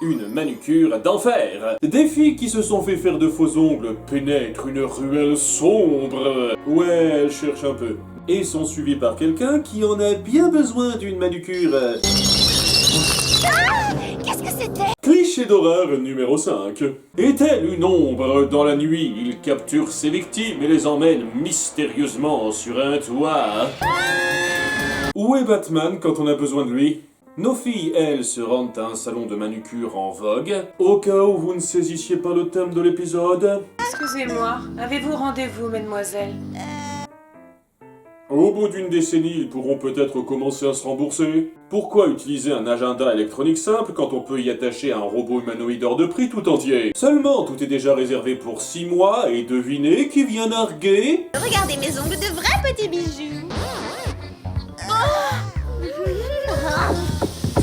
une manucure d'enfer. Des filles qui se sont fait faire de faux ongles pénètrent une ruelle sombre. Ouais, elles cherchent un peu. Et sont suivies par quelqu'un qui en a bien besoin d'une manucure. Qu'est-ce que c'était? Cliché d'horreur numéro 5. Est-elle une ombre dans la nuit? Il capture ses victimes et les emmène mystérieusement sur un toit. Où est Batman quand on a besoin de lui? Nos filles, elles, se rendent à un salon de manucure en vogue. Au cas où vous ne saisissiez pas le thème de l'épisode. Excusez-moi, avez-vous rendez-vous, mesdemoiselles? Au bout d'une décennie, ils pourront peut-être commencer à se rembourser. Pourquoi utiliser un agenda électronique simple quand on peut y attacher un robot humanoïde hors de prix tout entier? Seulement, tout est déjà réservé pour 6 mois et devinez qui vient narguer? Regardez mes ongles de vrais petits bijoux.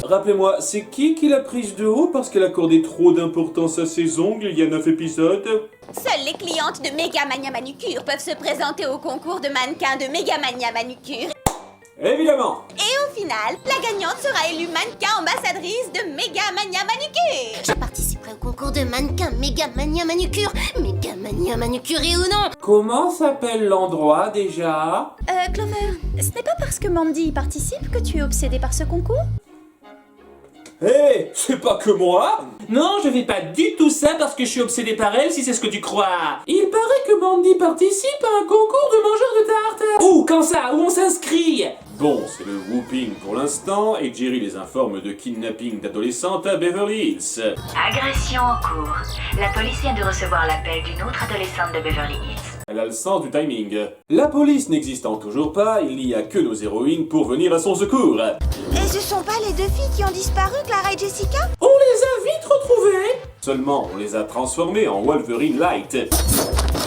Rappelez-moi, c'est qui l'a prise de haut parce qu'elle accordait trop d'importance à ses ongles il y a 9 épisodes? Seules les clientes de Megamania Manucure peuvent se présenter au concours de mannequins de Megamania Manucure. Évidemment! Et au final, la gagnante sera élue mannequin ambassadrice de Megamania Manucure. Je participerai au concours de mannequin Megamania Manucure. Megamania Manucuré ou non? Comment s'appelle l'endroit déjà? Clover, ce n'est pas parce que Mandy y participe que tu es obsédée par ce concours? Hé, c'est pas que moi! Non, je fais pas du tout ça parce que je suis obsédé par elle, si c'est ce que tu crois. Il paraît que Mandy participe à un concours de mangeurs de tartes. Où? Quand ça? Où on s'inscrit? Bon, c'est le whooping pour l'instant, et Jerry les informe de kidnapping d'adolescentes à Beverly Hills. Agression en cours. La police vient de recevoir l'appel d'une autre adolescente de Beverly Hills. Elle a le sens du timing. La police n'existant toujours pas, il n'y a que nos héroïnes pour venir à son secours. Et ce sont pas les deux filles qui ont disparu, Clara et Jessica? On les a vite retrouvées! Seulement, on les a transformées en Wolverine Light.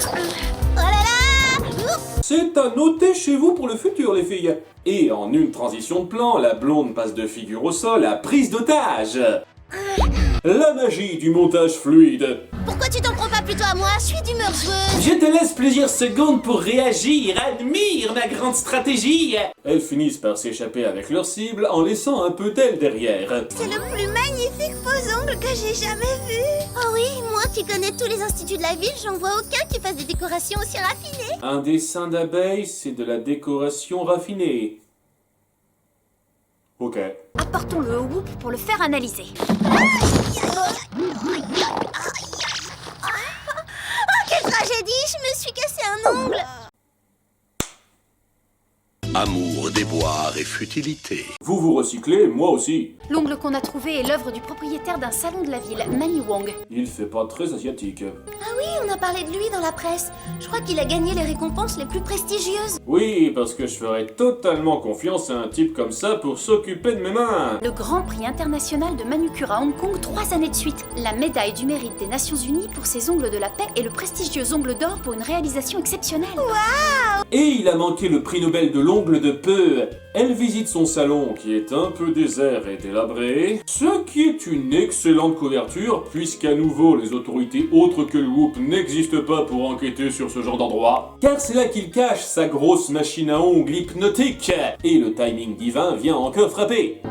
Oh là là! C'est à noter chez vous pour le futur, les filles. Et en une transition de plan, la blonde passe de figure au sol à prise d'otage. La magie du montage fluide. Pourquoi tu t'en prends pas plutôt à moi? Je suis d'humeur joueuse. Je te laisse plusieurs secondes pour réagir. Admire ma grande stratégie. Elles finissent par s'échapper avec leur cible en laissant un peu d'elle derrière. C'est le plus magnifique faux ongle que j'ai jamais vu. Oh oui, moi qui connais tous les instituts de la ville, j'en vois aucun qui fasse des décorations aussi raffinées. Un dessin d'abeille, c'est de la décoration raffinée. Ok. Apportons-le au Whoop pour le faire analyser. Quelle tragédie, je me suis cassé un ongle. Amour, déboire et futilité. Vous vous recyclez, moi aussi. L'ongle qu'on a trouvé est l'œuvre du propriétaire d'un salon de la ville, Manny Wong. Il fait pas très asiatique. Ah oui, on a parlé de lui dans la presse. Je crois qu'il a gagné les récompenses les plus prestigieuses. Oui, parce que je ferais totalement confiance à un type comme ça pour s'occuper de mes mains. Le Grand Prix international de manucure à Hong Kong 3 années de suite. La médaille du mérite des Nations Unies pour ses ongles de la paix et le prestigieux ongle d'or pour une réalisation exceptionnelle. Et il a manqué le prix Nobel de l'ongle de peu. Elle visite son salon qui est un peu désert et délabré, ce qui est une excellente couverture puisqu'à nouveau les autorités autres que le Whoop n'existent pas pour enquêter sur ce genre d'endroit. Car c'est là qu'il cache sa grosse machine à ongles hypnotique et le timing divin vient encore frapper.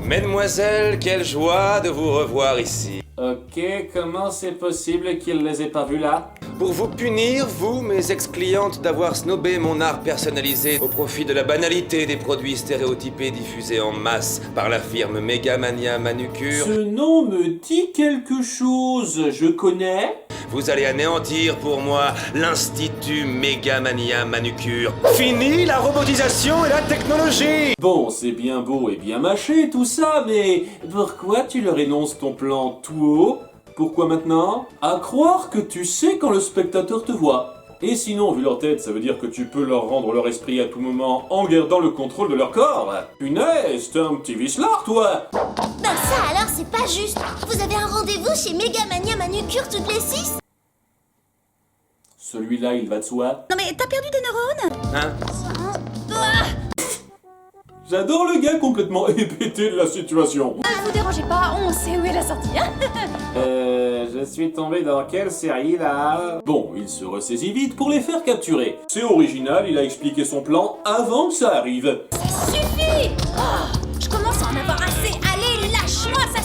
Mesdemoiselles, quelle joie de vous revoir ici. Ok, comment c'est possible qu'il les ait pas vus là? Pour vous punir, vous, mes ex-clientes, d'avoir snobé mon art personnalisé au profit de la banalité des produits stéréotypés diffusés en masse par la firme Megamania Manucure, Ce nom me dit quelque chose, je connais. vous allez anéantir pour moi l'Institut Megamania Manucure. Fini la robotisation et la technologie! Bon, c'est bien beau et bien mâché tout ça, mais pourquoi tu leur énonces ton plan tout haut? Pourquoi maintenant? À croire que tu sais quand le spectateur te voit. Et sinon, vu leur tête, ça veut dire que tu peux leur rendre leur esprit à tout moment en gardant le contrôle de leur corps. Punaise, t'es un petit vicelard, toi! Ben ça alors, c'est pas juste. Vous avez un rendez-vous chez Megamania Manucure toutes les 6? Celui-là, il va de soi. Non mais t'as perdu des neurones? Hein? J'adore le gars complètement hébété de la situation. Vous dérangez pas, on sait où est la sortie, hein? Je suis tombé dans quelle série, là? Bon, il se ressaisit vite pour les faire capturer. C'est original, il a expliqué son plan avant que ça arrive. Suffit! Oh, je commence à en avoir assez. Allez, lâche-moi, ça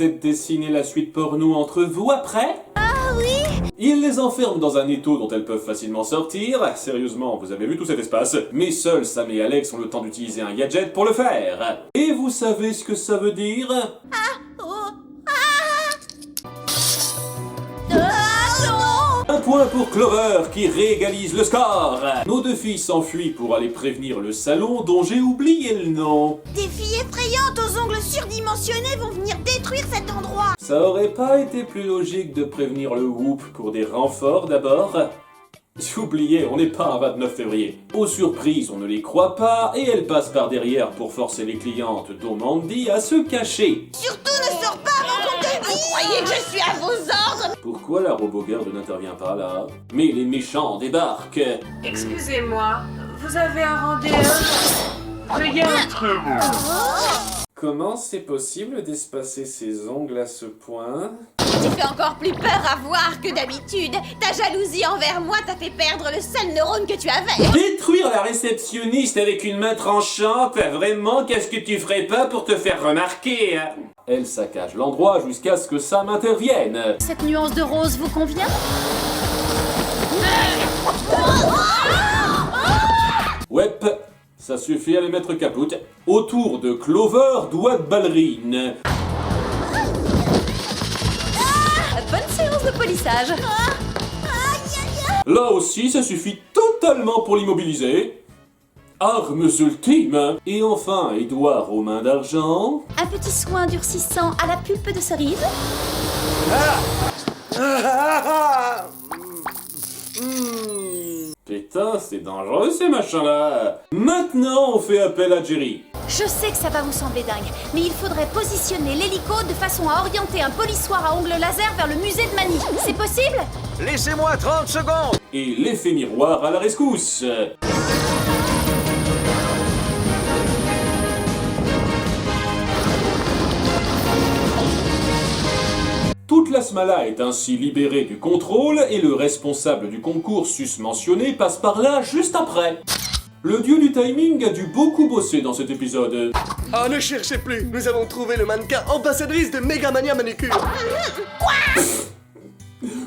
êtes dessiné la suite porno entre vous après? Ah oui. Ils les enferment dans un étau dont elles peuvent facilement sortir. Sérieusement, vous avez vu tout cet espace? Mais seuls Sam et Alex ont le temps d'utiliser un gadget pour le faire. Et vous savez ce que ça veut dire? Oh. Non. Un point pour Clover qui réégalise le score. Nos deux filles s'enfuient pour aller prévenir le salon dont j'ai oublié le nom. Des filles effrayantes aux ongles surdimensionnés vont venir détruire cet endroit. Ça aurait pas été plus logique de prévenir le Whoop pour des renforts d'abord? Oubliez, on n'est pas un 29 février. Aux surprises, on ne les croit pas et elles passent par derrière pour forcer les clientes dont Mandy à se cacher. Surtout ne sors pas avant qu'on te dise. Croyez que je suis à vos ordres? Pourquoi la robogarde n'intervient pas là? Mais les méchants débarquent. Excusez-moi, vous avez un rendez-vous? Veuillez entrer. Comment c'est possible d'espacer ses ongles à ce point? Tu fais encore plus peur à voir que d'habitude. Ta jalousie envers moi t'a fait perdre le seul neurone que tu avais. Détruire la réceptionniste avec une main tranchante? Vraiment, qu'est-ce que tu ferais pas pour te faire remarquer? Elle saccage l'endroit jusqu'à ce que Sam intervienne. Cette nuance de rose vous convient? Ouais, ça suffit à les mettre capoute. Autour de Clover, doigt de ballerine. Bonne séance de polissage. Là aussi, ça suffit totalement pour l'immobiliser. Armes ultimes. Et enfin, Édouard aux mains d'argent. Un petit soin durcissant à la pulpe de cerise. Putain, c'est dangereux ces machins-là. Maintenant, on fait appel à Jerry. Je sais que ça va vous sembler dingue, mais il faudrait positionner l'hélico de façon à orienter un polissoir à ongles laser vers le musée de Manny. C'est possible? Laissez-moi 30 secondes. Et l'effet miroir à la rescousse. Toute la Smala est ainsi libérée du contrôle et le responsable du concours susmentionné passe par là juste après. Le dieu du timing a dû beaucoup bosser dans cet épisode. Ah, ne cherchez plus. Nous avons trouvé le mannequin ambassadrice de Megamania Manucure.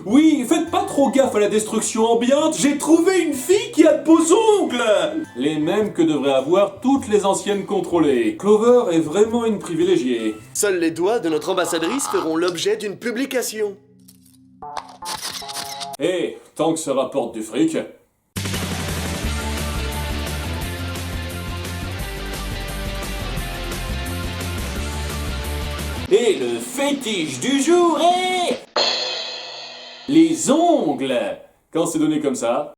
Oui, faites pas trop gaffe à la destruction ambiante, j'ai trouvé une fille qui a de beaux ongles! Les mêmes que devraient avoir toutes les anciennes contrôlées. Clover est vraiment une privilégiée. Seuls les doigts de notre ambassadrice feront l'objet d'une publication. Eh, tant que ça rapporte du fric. Et le fétiche du jour est... les ongles! Quand c'est donné comme ça,